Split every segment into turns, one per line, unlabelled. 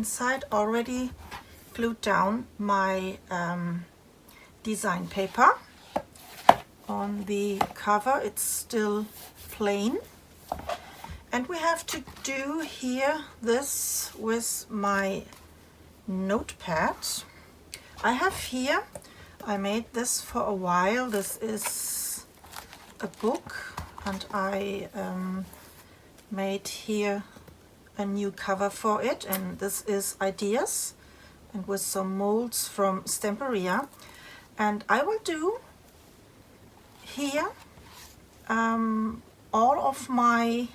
inside already glued down my design paper. On the cover it's still plain, and we have to do here this with my notepad. I have here, I made this for a while, this is a book, and I made here a new cover for it, and this is ideas and with some molds from Stamperia. And I will do here all of my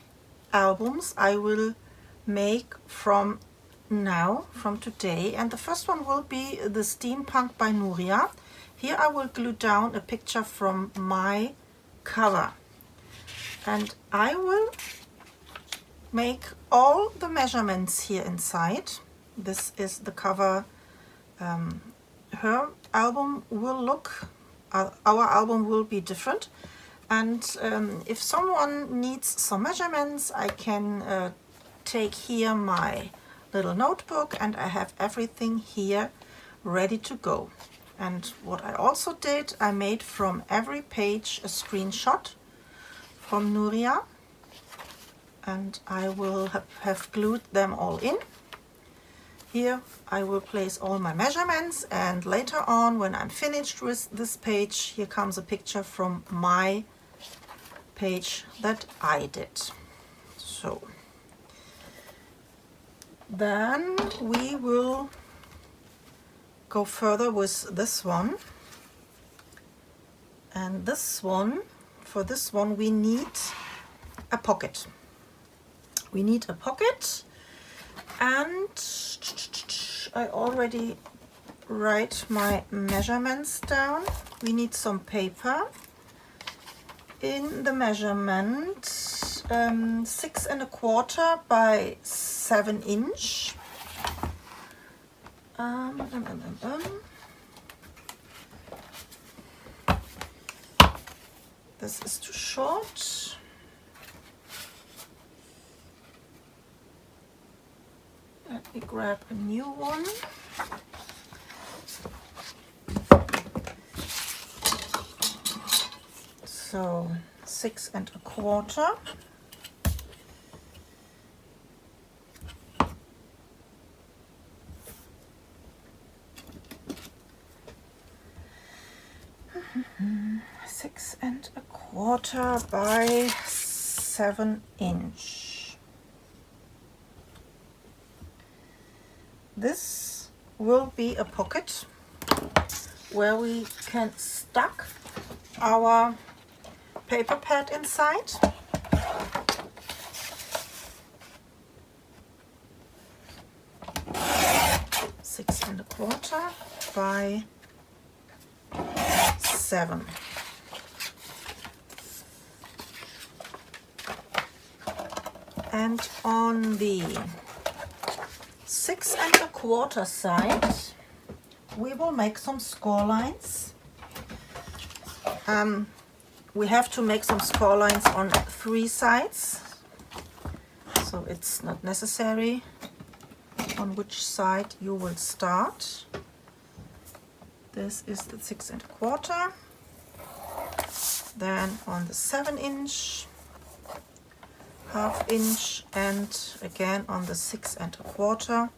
albums I will make from now, from today, and the first one will be the Steampunk by Nuria. Here I will glue down a picture from my cover, and I will make all the measurements here inside. This is the cover. Her album will look, our album will be different, and if someone needs some measurements, I can take here my little notebook, and I have everything here ready to go. And what I also did, I made from every page a screenshot from Nuria, and I will have glued them all in. Here I will place all my measurements, and later on, when I'm finished with this page, here comes a picture from my page that I did. So then we will go further with this one, and this one, for this one we need a pocket. We need a pocket, and I already write my measurements down. We need some paper. In the measurement 6¼ by 7 inch. This is too short. Let me grab a new one. So 6¼ . Mm-hmm. 6¼ by 7 inch. This will be a pocket where we can stuck our paper pad inside. Six and a quarter by 7. And on the 6¼ side, we will make some score lines. We have to make some score lines on 3 sides, so it's not necessary on which side you will start. This is the 6¼ , then on the 7 inch, ½ inch, and again on the 6¼ ,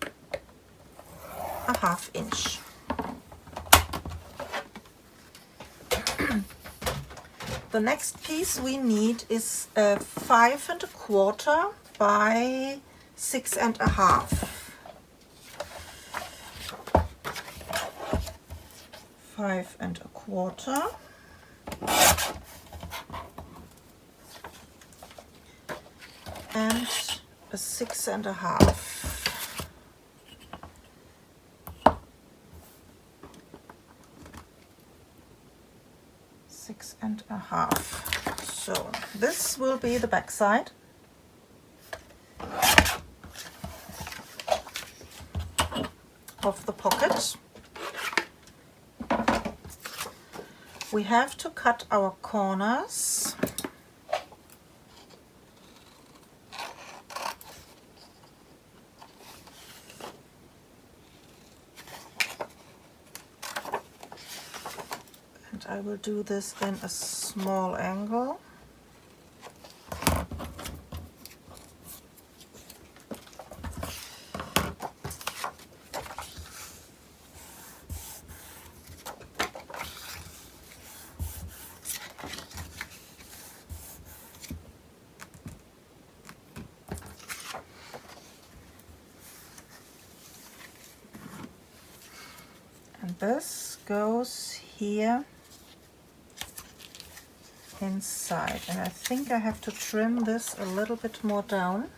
½ inch. The next piece we need is a 5¼ by 6½. 5¼ and a 6½. 6½. So this will be the back side. Of the pocket. We have to cut our corners. I will do this in a small angle. And this goes here inside, and I think I have to trim this a little bit more down.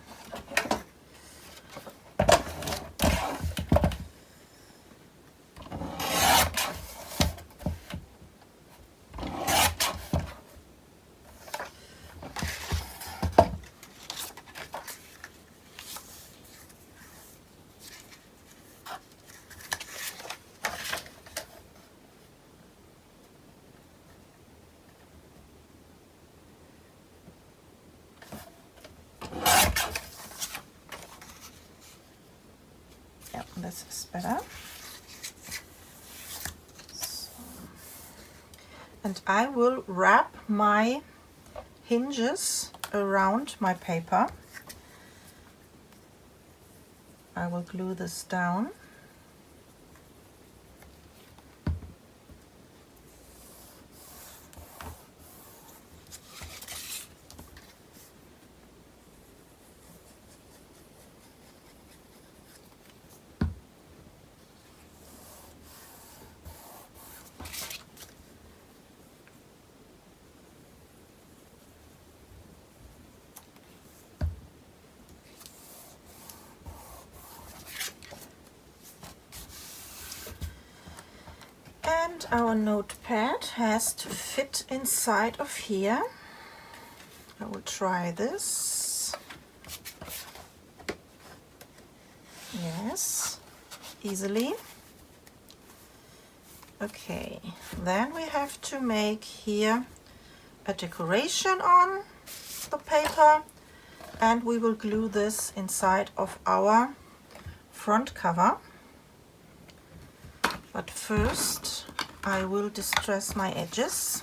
This is better. So, and I will wrap my hinges around my paper. I will glue this down. And our notepad has to fit inside of here. I will try this. Yes, easily. Okay, then we have to make here a decoration on the paper, and we will glue this inside of our front cover. But first I will distress my edges.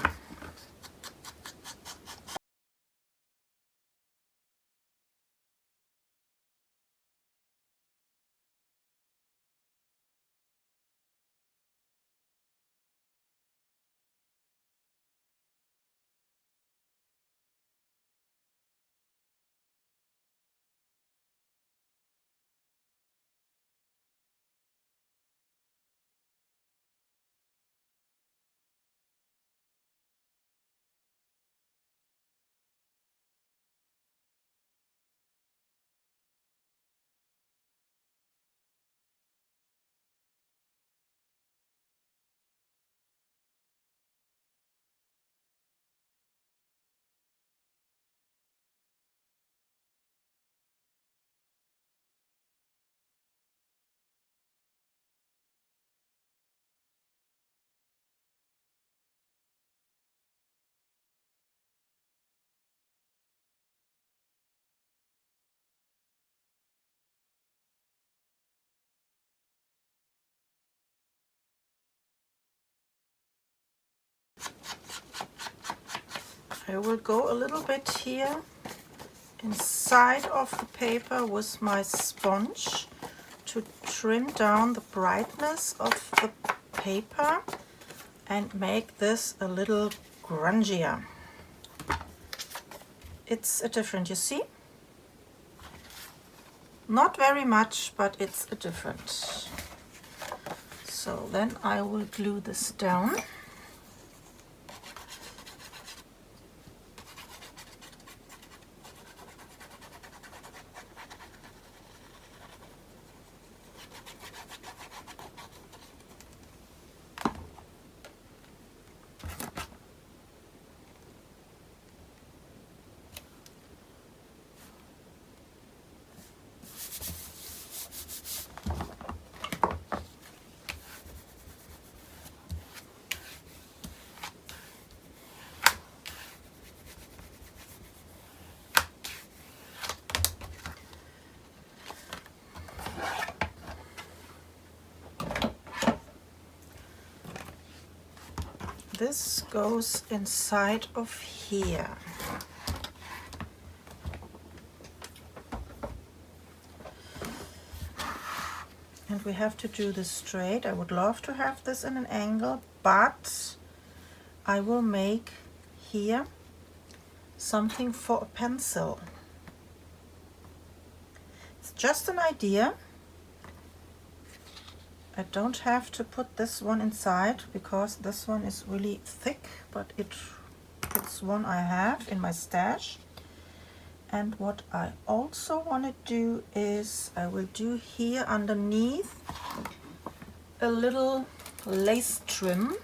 I will go a little bit here inside of the paper with my sponge to trim down the brightness of the paper and make this a little grungier. It's a different, you see? Not very much, but it's a different. So then I will glue this down. this goes inside of here. And we have to do this straight. I would love to have this in an angle, but I will make here something for a pencil. It's just an idea. I don't have to put this one inside because this one is really thick, but it's one I have in my stash. And what I also want to do is I will do here underneath a little lace trim.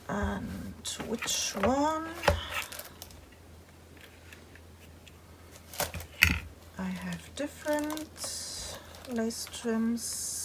And which one? I have different lace trims.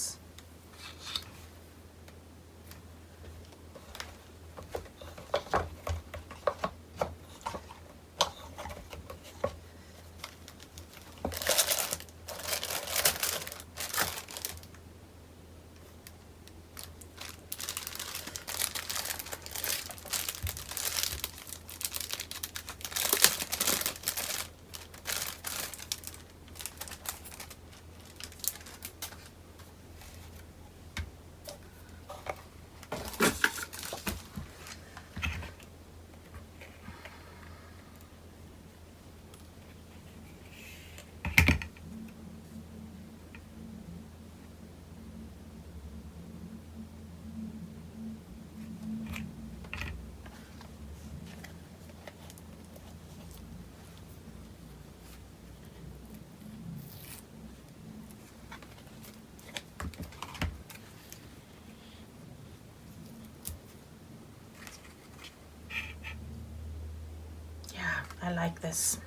I like this.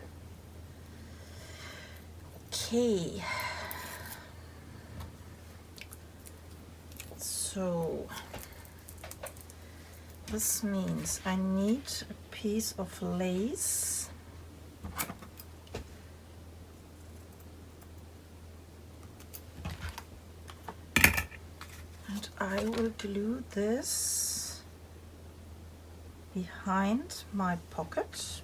Okay. So this means I need a piece of lace. And I will glue this behind my pocket.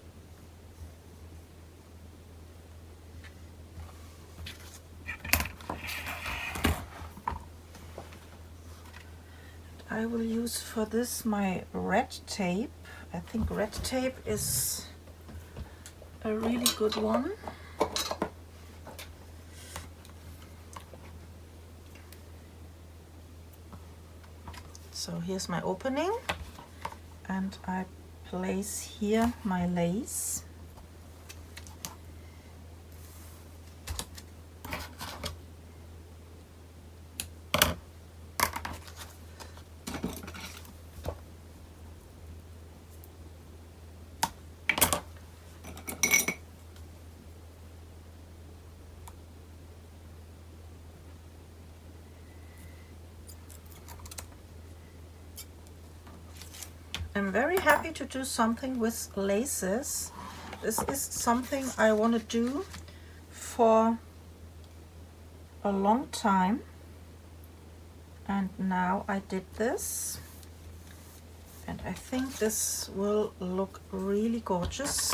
I will use for this my red tape. I think red tape is a really good one. So here's my opening, and I place here my lace. I'm very happy to do something with laces. This is something I want to do for a long time, and now I did this, and I think this will look really gorgeous.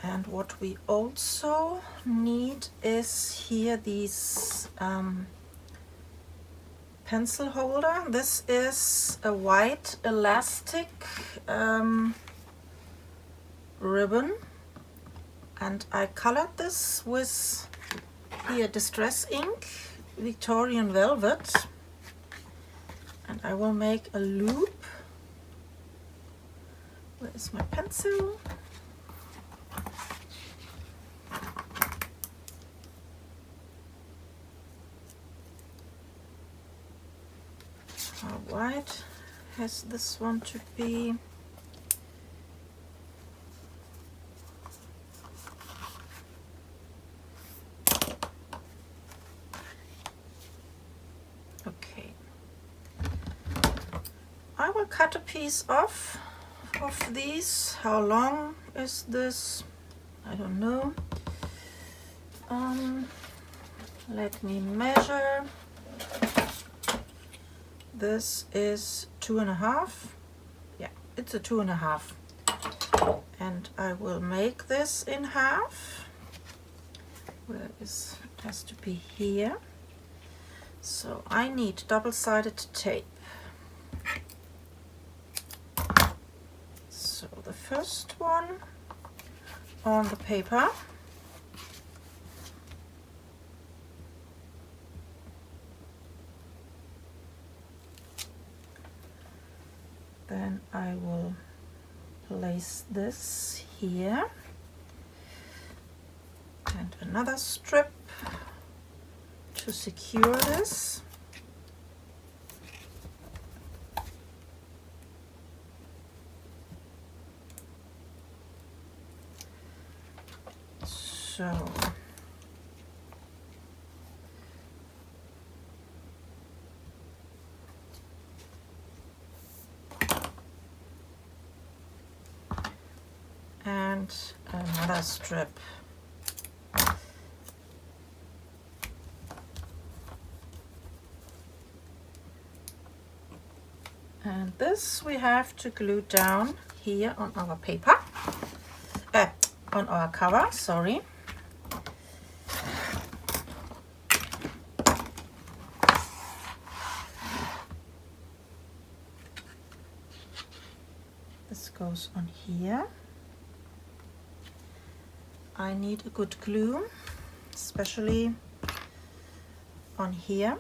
And what we also need is here these pencil holder. This is a white elastic ribbon, and I colored this with here Distress ink, Victorian Velvet, and I will make a loop. Where is my pencil? How wide has this one to be? I will cut a piece off of these. How long is this? I don't know. Let me measure. This is 2.5. Yeah, it's a 2.5. And I will make this in half. Where is it? Has to be here. So I need double-sided tape. So the first one on the paper. Then I will place this here and another strip to secure this. So and another strip. And this we have to glue down here on our paper, on our cover, sorry. This goes on here. I need a good glue, especially on here.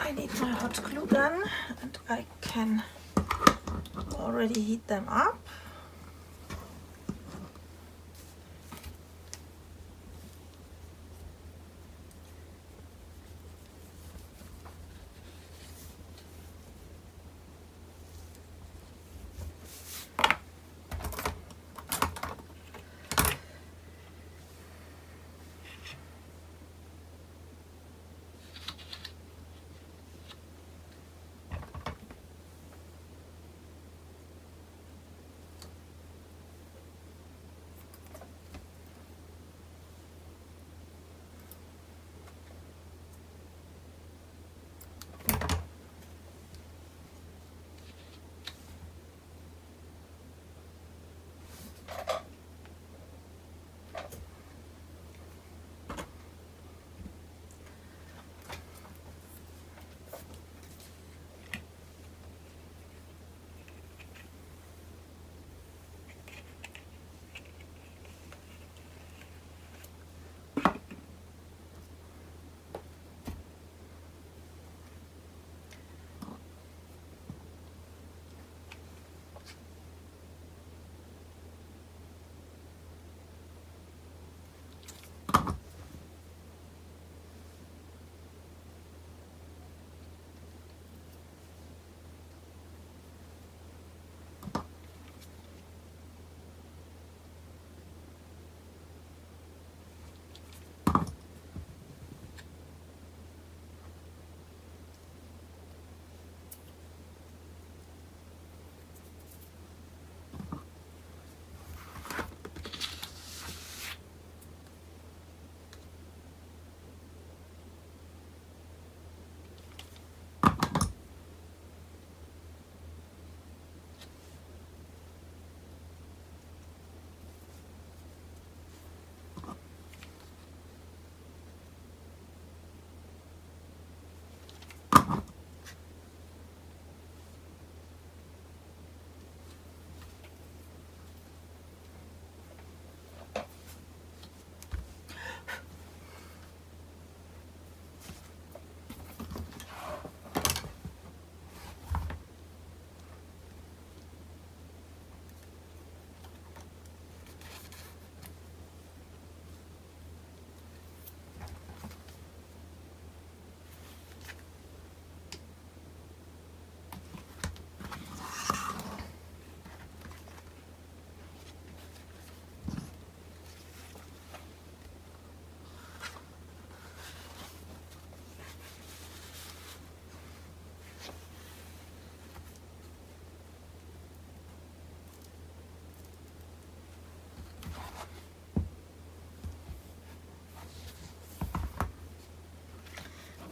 I need my hot glue gun and I can already heat them up.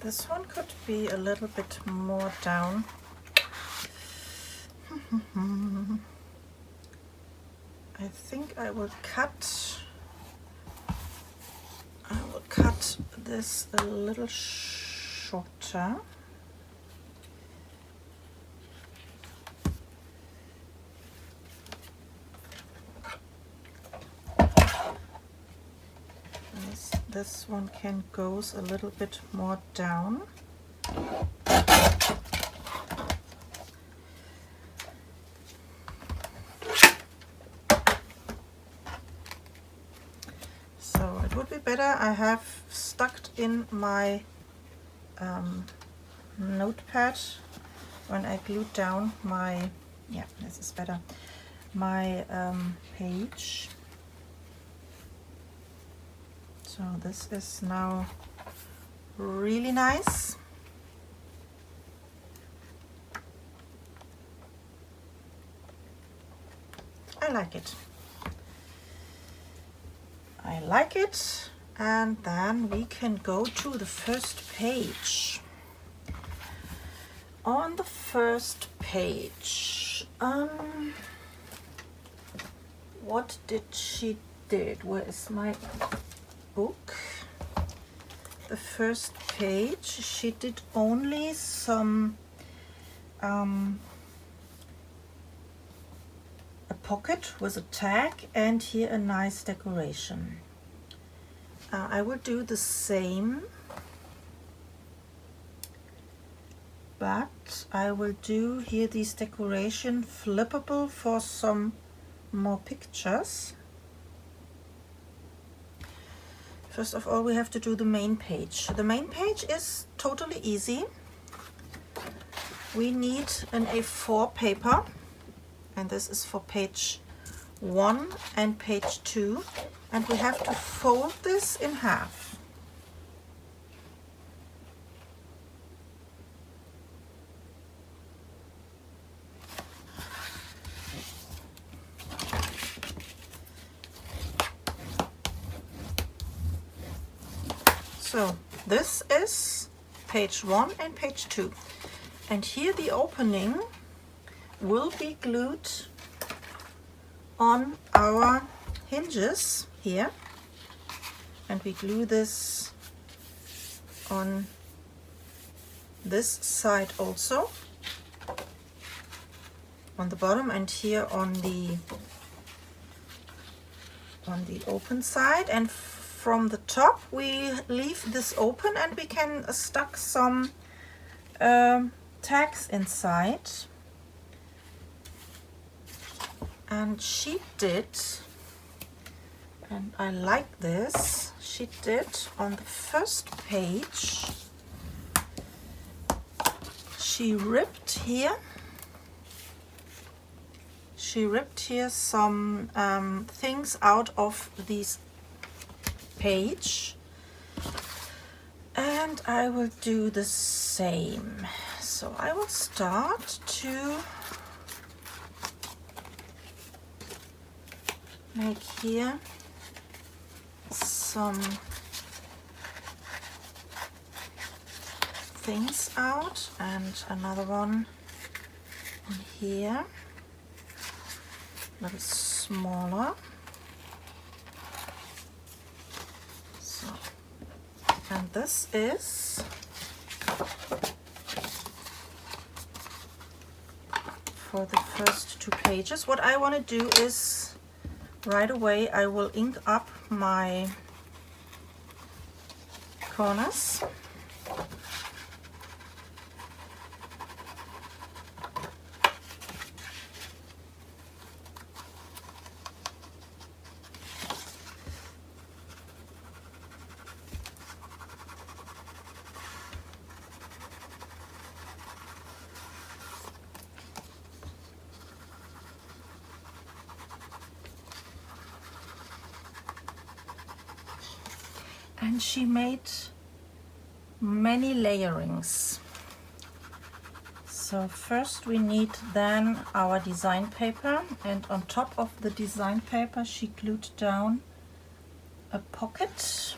This one could be a little bit more down. I think I will cut this a little shorter. This one goes a little bit more down. So it would be better I have stuck in my notepad when I glued down my, yeah, this is better, my page. So this is now really nice. I like it. I like it. And then we can go to the first page. On the first page, what did she did? Where is my book? The first page, she did only some a pocket with a tag and here a nice decoration. I will do the same, but I will do here these decoration flippable for some more pictures. First of all, we have to do the main page. The main page is totally easy. We need an A4 paper, and this is for page 1 and page 2, and we have to fold this in half. So this is page 1 and page 2, and here the opening will be glued on our hinges here, and we glue this on this side also, on the bottom, and here on the open side, and from the top we leave this open and we can stuck some tags inside. And she did, and I like this, she did on the first page, she ripped here some things out of this page, and I will do the same. So I will start to make here some things out, and another one on here, a little smaller. So, and this is for the first 2 pages. What I want to do is right away I will ink up my corners. And she made many layerings. So first we need then our design paper, and on top of the design paper she glued down a pocket.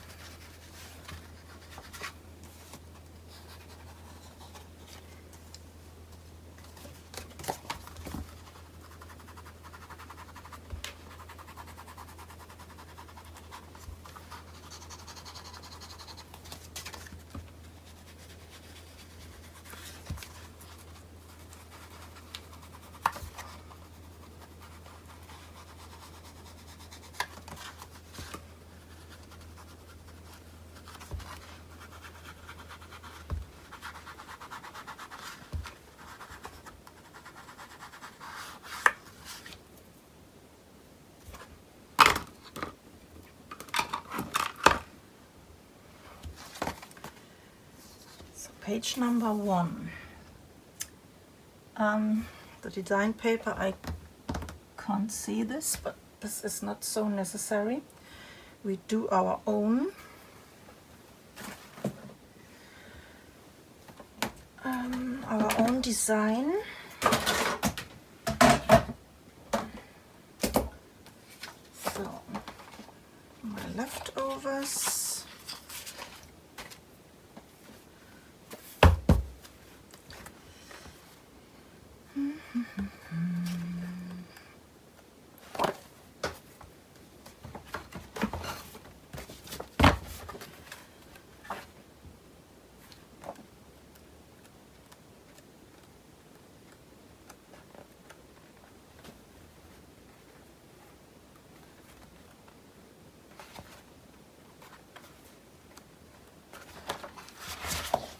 page number 1. The design paper, I can't see this, but this is not so necessary. We do our own. Design. So, my leftovers.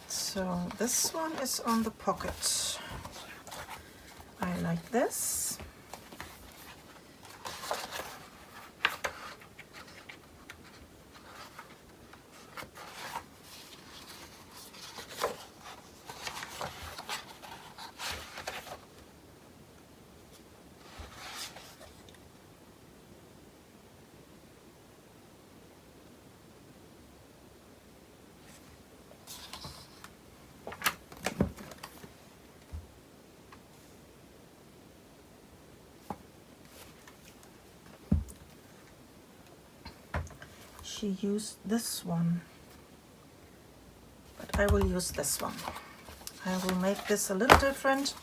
So this one is on the pocket. I like this. She used this one, but I will use this one. I will make this a little different.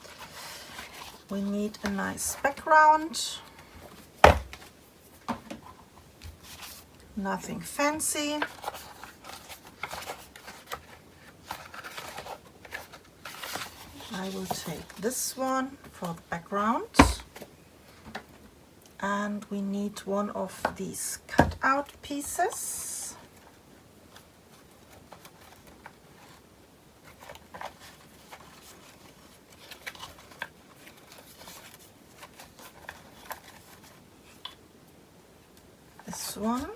We need a nice background, nothing fancy. I will take this one for the background. And we need one of these cutout pieces. This one.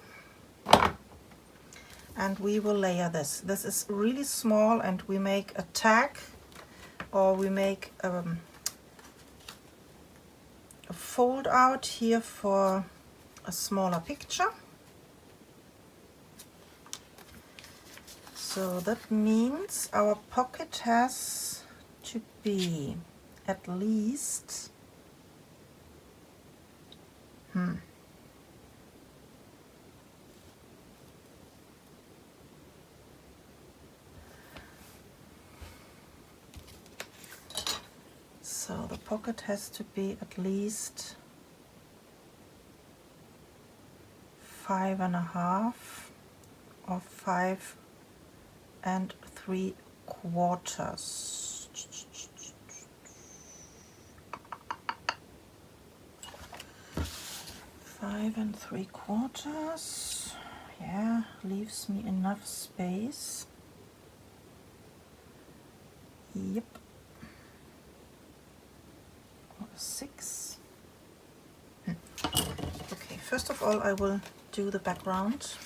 And we will layer this. This is really small, and we make a tag, or we make a fold out here for a smaller picture. So that means our pocket has to be at least So the pocket has to be at least 5.5 or 5 3/4. 5 3/4. Yeah, leaves me enough space. Yep. 6. Okay, first of all I will do the background.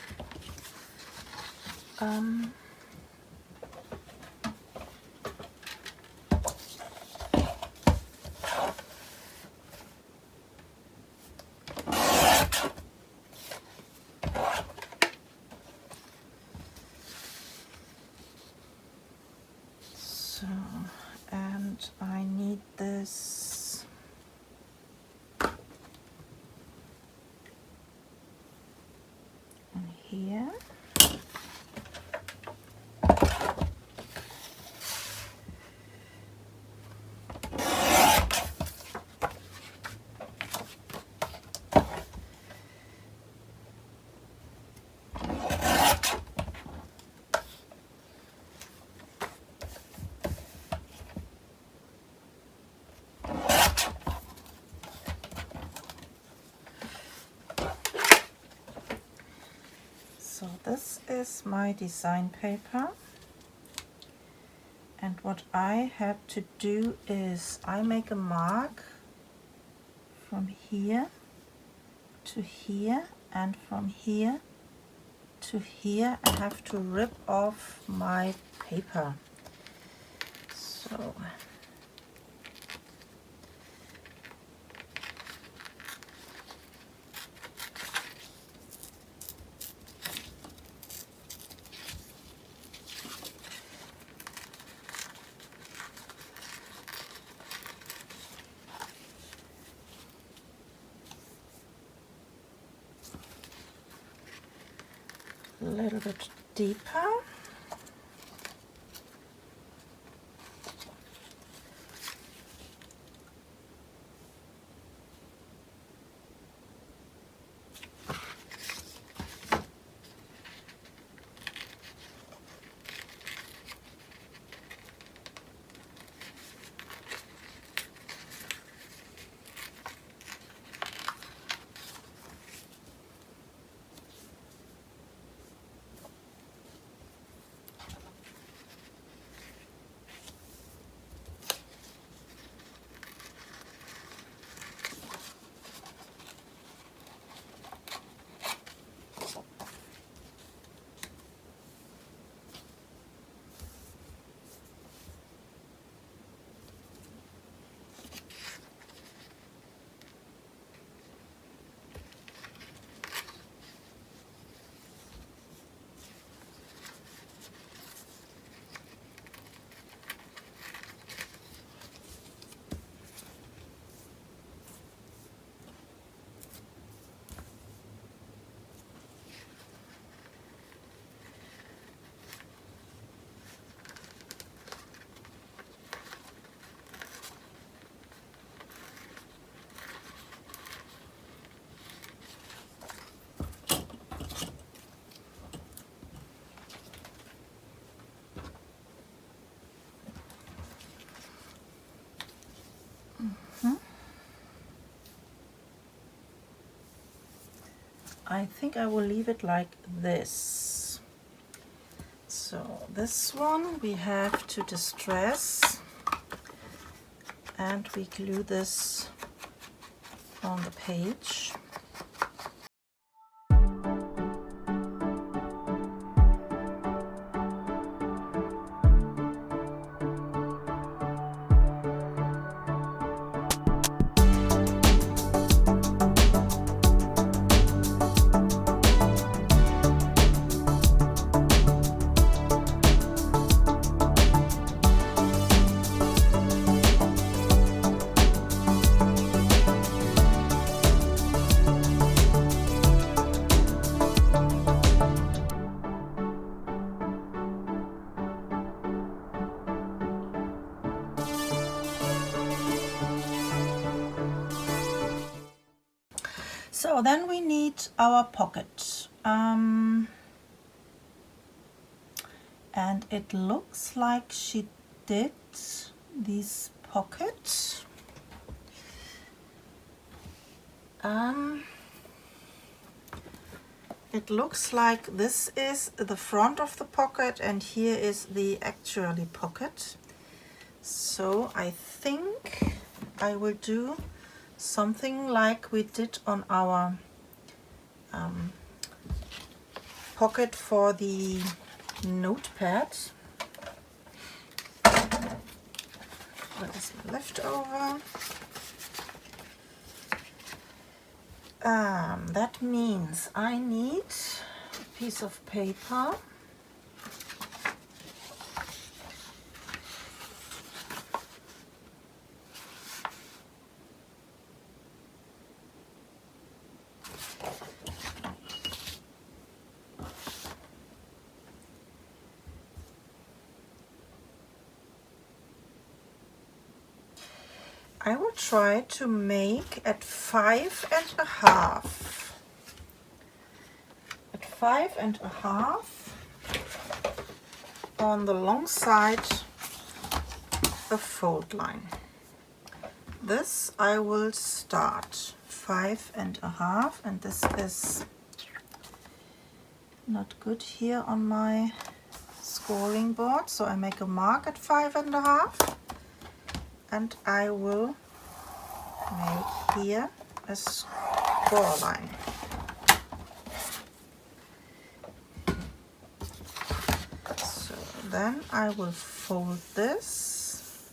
So, and I need this in here. So this is my design paper, and what I had to do is I make a mark from here to here, and from here to here I have to rip off my paper. So a little bit deeper. I think I will leave it like this. So this one we have to distress, and we glue this on the page. So then we need our pocket, and it looks like she did this pocket. It looks like this is the front of the pocket and here is the actually pocket. So I think I will do something like we did on our pocket for the notepad. What is leftover? That means I need a piece of paper. I will try to make at 5.5. At 5.5 on the long side the fold line. This I will start 5.5, and this is not good here on my scoring board, so I make a mark at 5.5. And I will make here a score line. So then I will fold this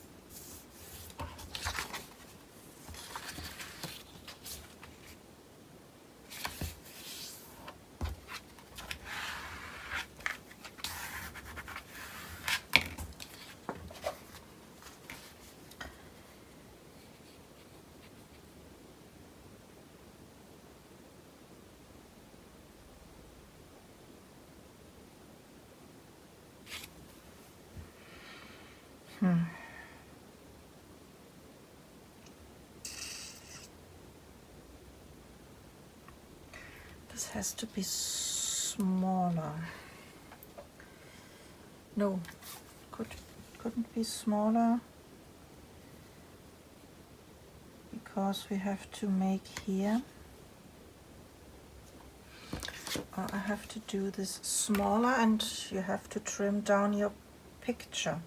This has to be smaller. No, couldn't be smaller because we have to make here. I have to do this smaller, and you have to trim down your picture.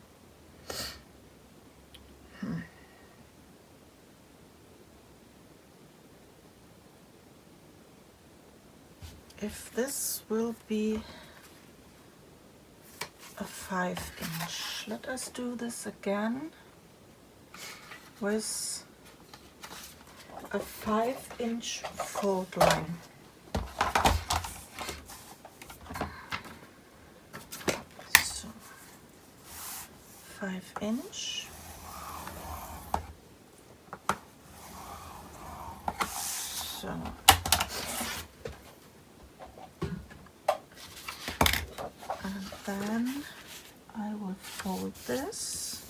If this will be a 5-inch, let us do this again with a 5-inch fold line. So 5-inch. So and then I will fold this.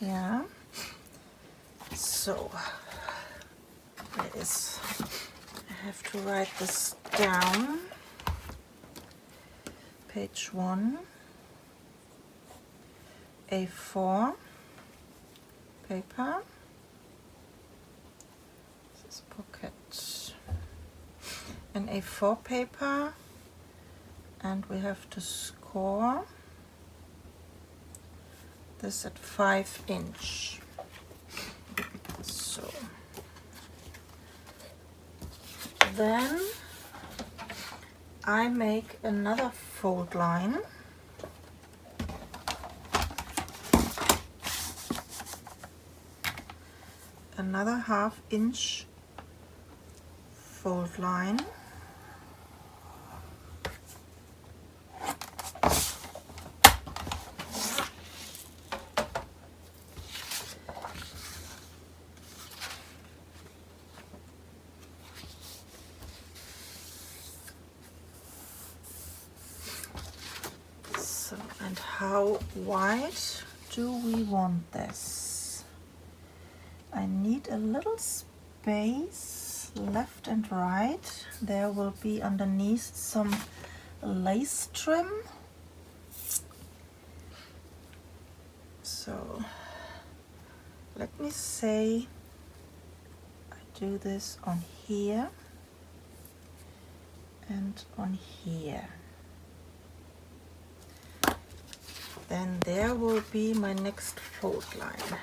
Yeah. So there is, I have to write this down. Page 1, A4 paper. This is pocket. An A4 paper, and we have to score this at 5-inch. So then I make another fold line. Another 1/2-inch fold line. And how wide do we want this? I need a little space left and right. There will be underneath some lace trim. So let me say I do this on here and on here. Then there will be my next fold line.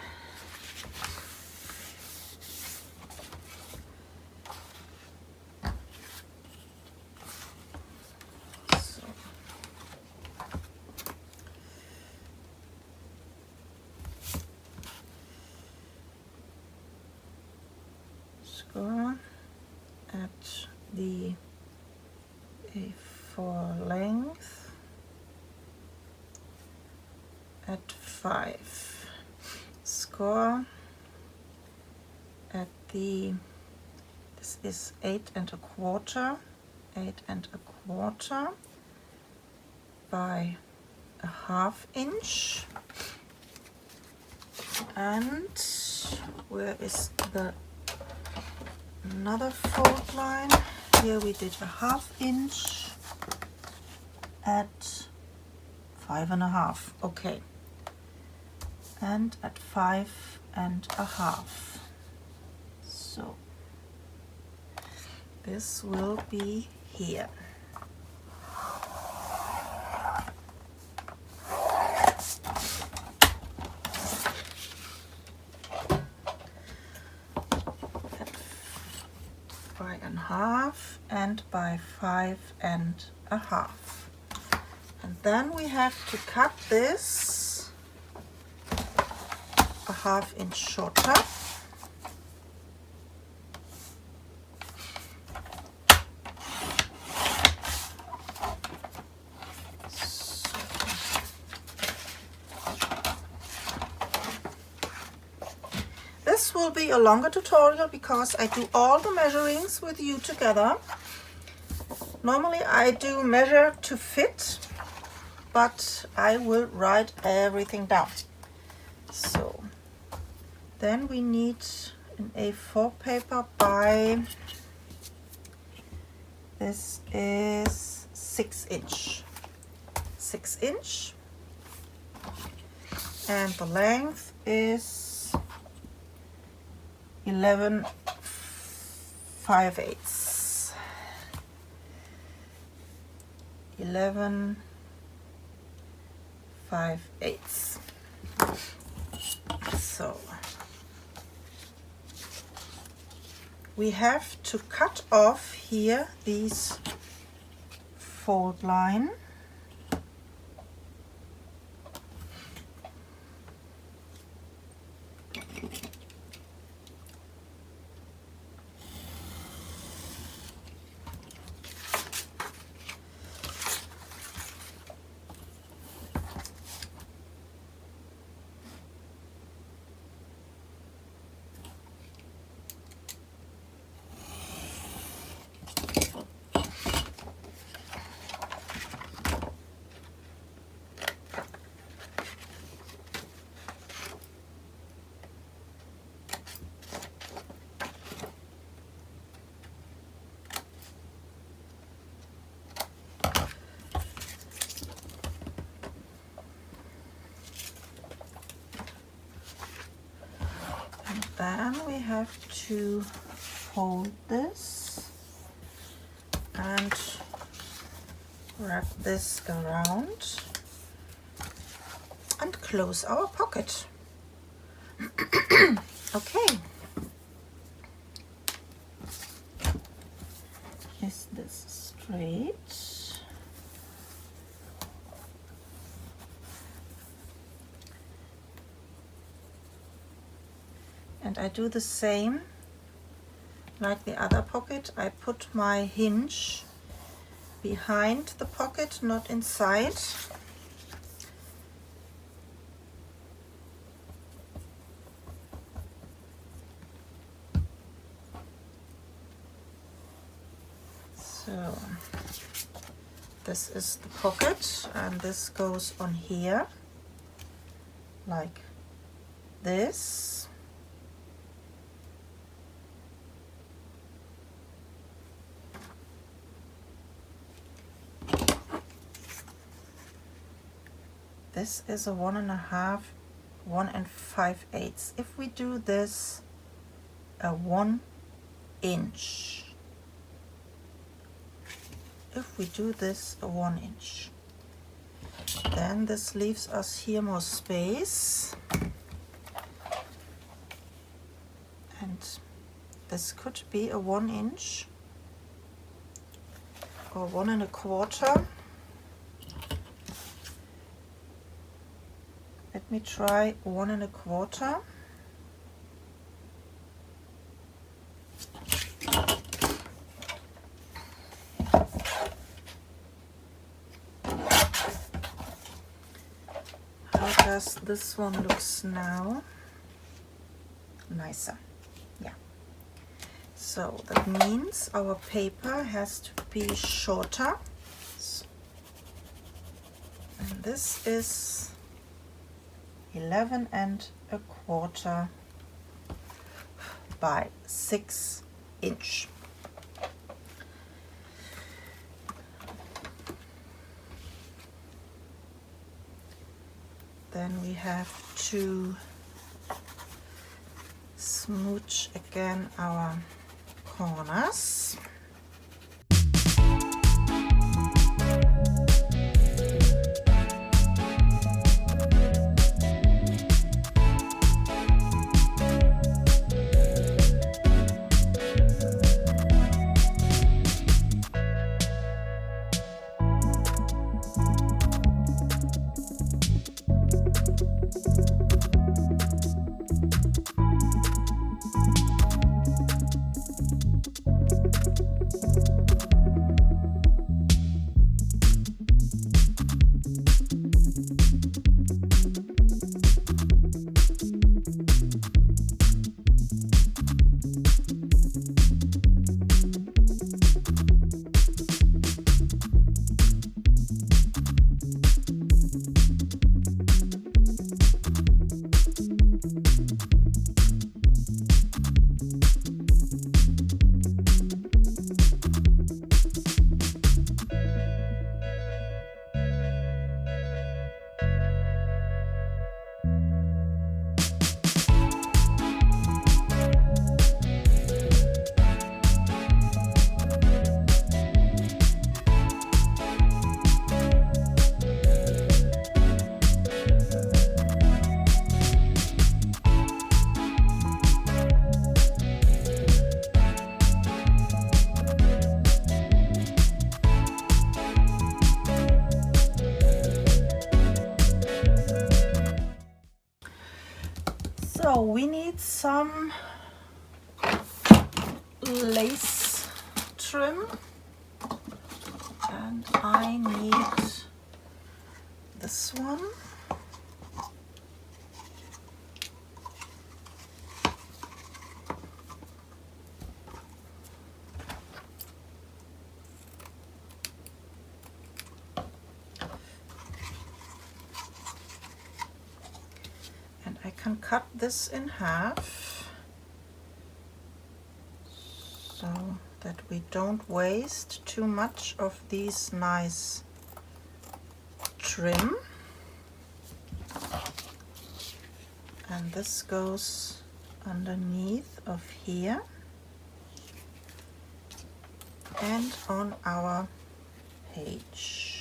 So score at the A4 length. At 5, score at the, this is 8 1/4 by a 1/2 inch. And where is the another fold line? Here we did a 1/2 inch at 5 1/2. Okay. And at 5 1/2. So this will be here. At 5 1/2 and by 5 1/2. And then we have to cut this a 1/2 inch shorter. So this will be a longer tutorial because I do all the measurings with you together. Normally I do measure to fit, but I will write everything down. So then we need an A4 paper by, this is 6 inch. 6 inch. And the length is 11/5/8. 11/5/8. So we have to cut off here these fold line. Then we have to fold this and wrap this around and close our pocket. Okay. Is this straight? And I do the same like the other pocket. I put my hinge behind the pocket, not inside. So this is the pocket, and this goes on here like this. This is a 1.5, 1 5/8. If we do this a 1 inch, if we do this a 1 inch, then this leaves us here more space, and this could be a 1 inch or 1 1/4. Let me try 1 1/4. How does this one looks now? Nicer. Yeah. So that means our paper has to be shorter. And this is 11 1/4 by 6 inch. Then we have to smooch again our corners. So we need some lace trim, and I need this one. And I can cut this in half so that we don't waste too much of these nice trim. And this goes underneath of here and on our page.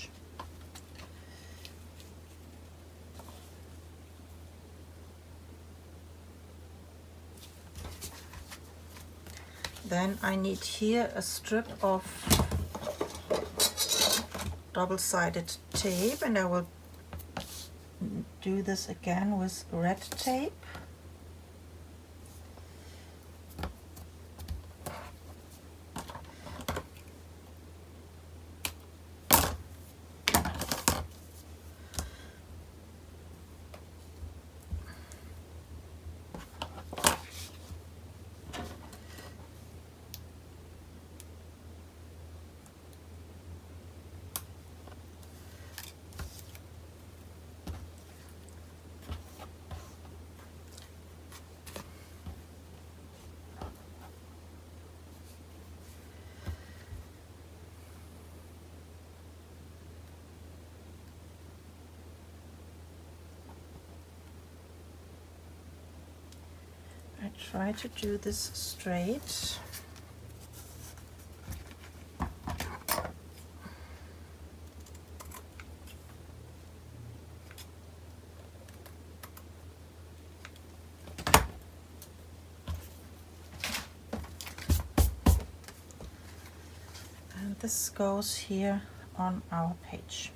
Then I need here a strip of double-sided tape, and I will do this again with red tape. I try to do this straight. And this goes here on our page.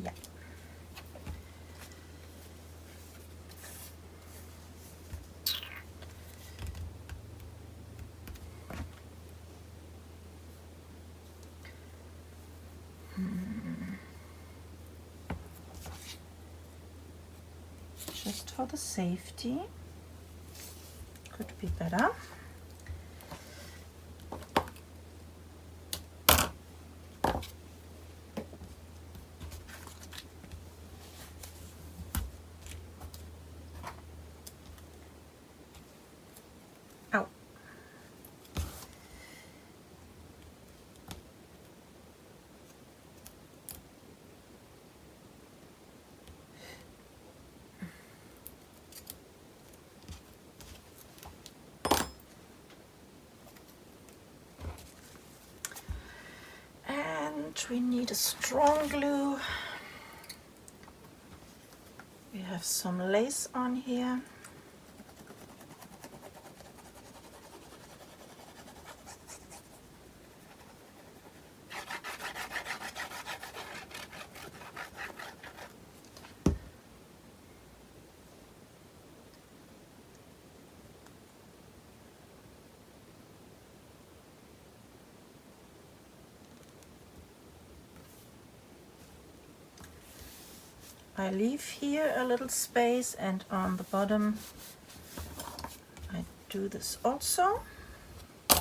Yeah. Just for the safety, could be better. Ow. We need a strong glue. We have some lace on here. I leave here a little space, and on the bottom I do this also. Too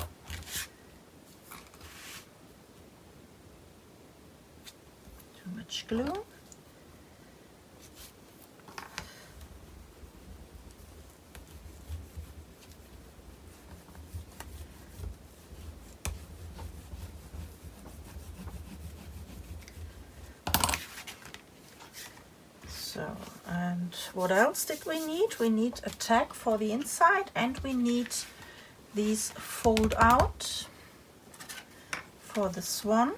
much glue. So, and what else did we need? We need a tag for the inside, and we need these fold out for the swan.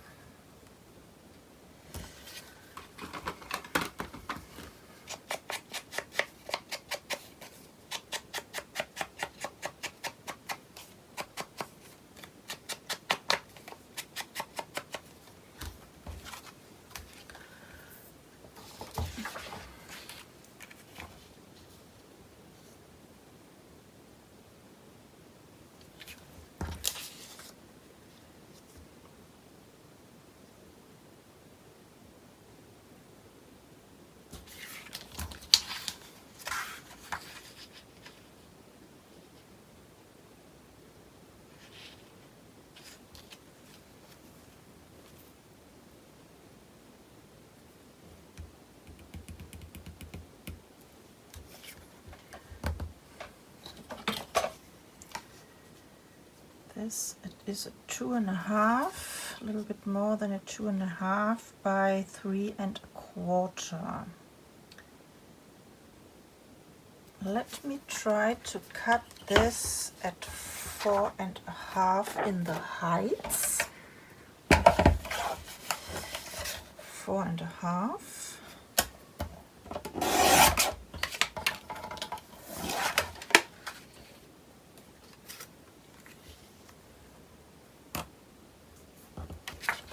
This, it is a 2.5, a little bit more than a 2.5 by 3.25. Let me try to cut this at 4.5 in the heights. 4.5.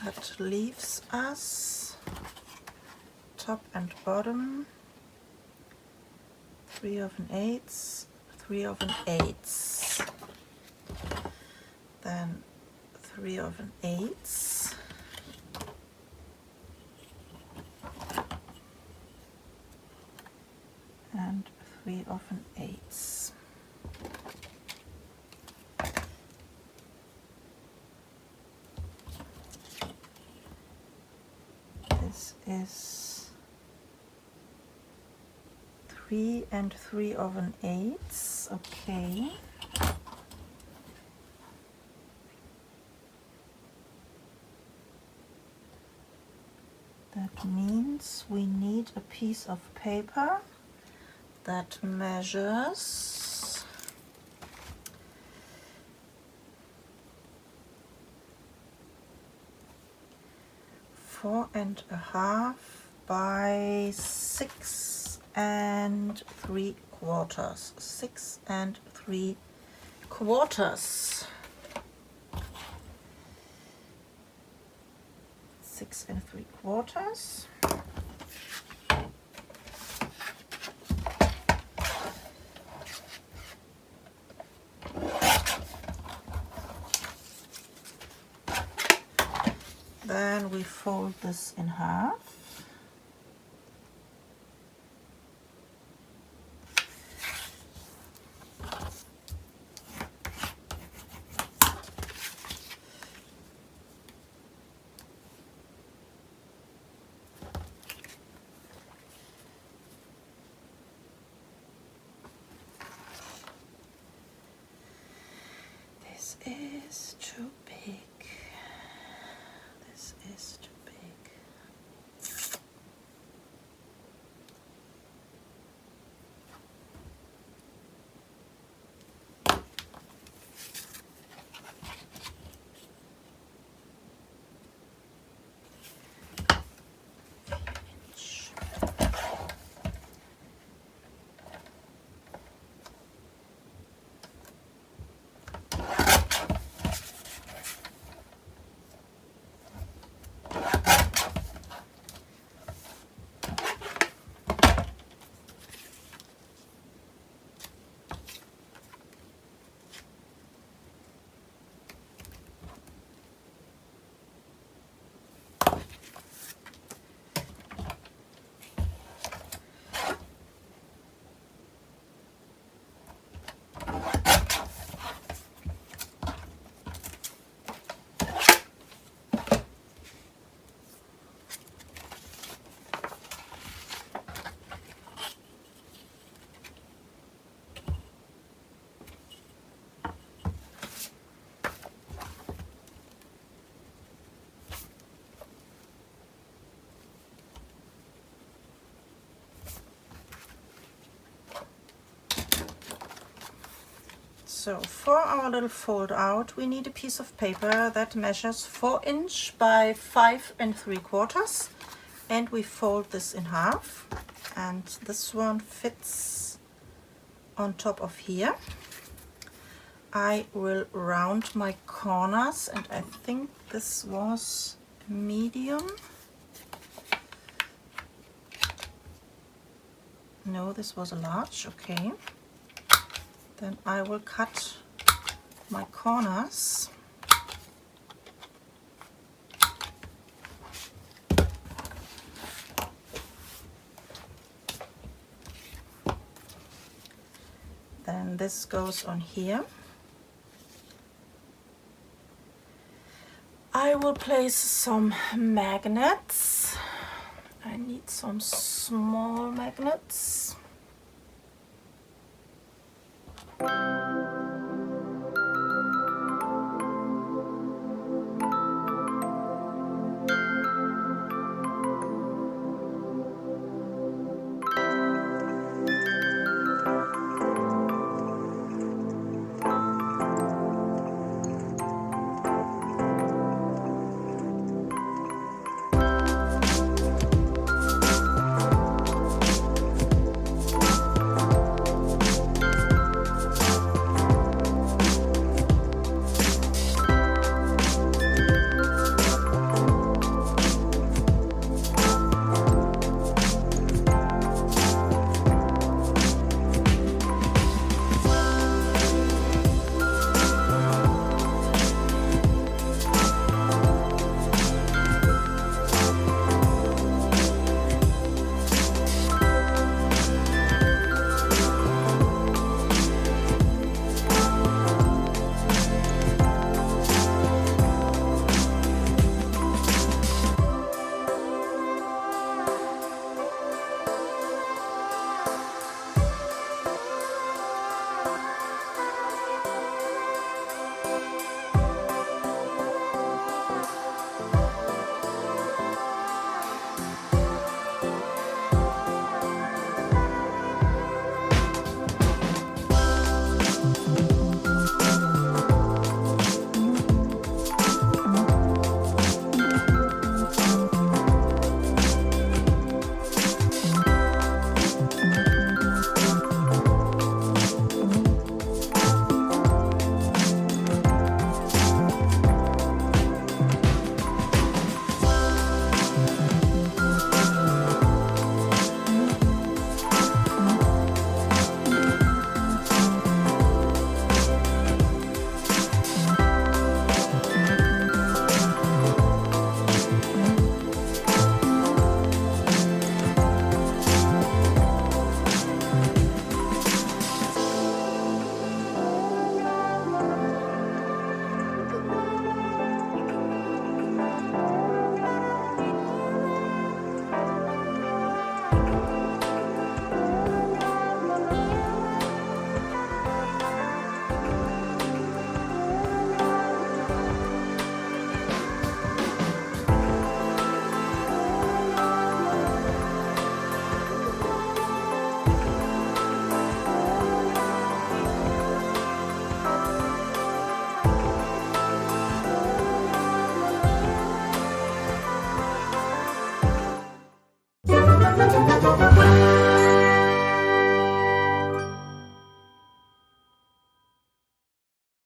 That leaves us top and bottom 3/8, 3/8, then 3/8, and 3/8. This is 3 and 3/8. Okay. That means we need a piece of paper that measures 4.5 by 6 3/4. 6 3/4. 6 3/4. Then we fold this in half. This is too big. This is too big. So for our little fold out, we need a piece of paper that measures 4 inch by 5 3/4, and we fold this in half, and this one fits on top of here. I will round my corners, and I think this was medium. No, this was a large. Okay. Then I will cut my corners. Then this goes on here. I will place some magnets. I need some small magnets.